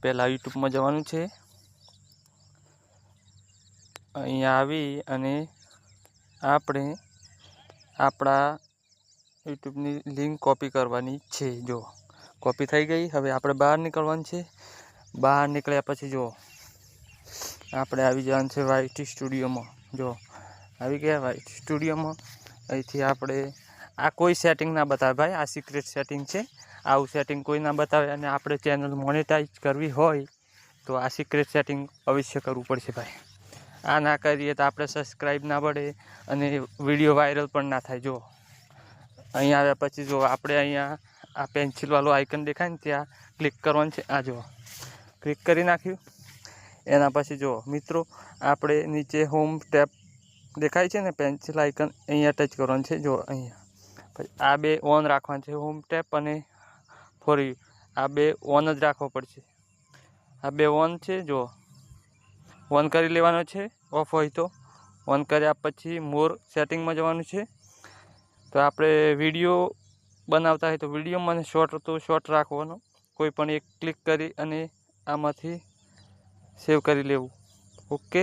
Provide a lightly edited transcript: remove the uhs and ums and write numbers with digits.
પહેલાં યુટ્યુબમાં જવાનું છે। અહીંયા આવી અને આપણે આપણા યુટ્યુબની લિંક કોપી કરવાની છે। જો કોપી થઈ ગઈ। હવે આપણે બહાર નીકળવાનું છે। બહાર નીકળ્યા પછી જો આપણે આવી જવાનું છે વાઇટ સ્ટુડિયોમાં। જો આવી ગયા વાઇટ સ્ટુડિયોમાં। અહીંથી આપણે આ કોઈ સેટિંગ ના બતાવે ભાઈ, આ સિક્રેટ સેટિંગ છે। આવું સેટિંગ કોઈ ના બતાવે। અને આપણે ચેનલ મોનેટાઈઝ કરવી હોય તો આ સિક્રેટ સેટિંગ અવશ્ય કરવું પડશે ભાઈ। આ ના કરીએ તો આપણે સબસ્ક્રાઈબ ના પડે અને વિડીયો વાયરલ પણ ના થાય। જો અહીંયા આવ્યા પછી જો આપણે અહીંયા આ પેન્સિલવાળું આઇકન દેખાય ને ત્યાં ક્લિક કરવાનું છે। આ જો ક્લિક કરી નાખ્યું। એના પછી જો મિત્રો આપણે નીચે હોમ ટેપ દેખાય છે ને પેન્સિલ આઇકન, અહીંયા ટચ કરવાનું છે। જો અહીંયા પછી આ બે ઓન રાખવાનું છે, હોમ ટેપ અને ફોર યુ આ બે ઓન જ રાખવો પડશે। આ બે ઓન છે। જો ઓન કરી લેવાનો છે, ઓફ હોય તો। ઓન કર્યા પછી મોર સેટિંગમાં જવાનું છે। તો આપણે વિડીયો બનાવતા હોય તો વિડીયોમાં અને શોર્ટ તો શોર્ટ રાખવાનો, કોઈ પણ એક ક્લિક કરી અને આમાંથી સેવ કરી લેવું। ઓકે।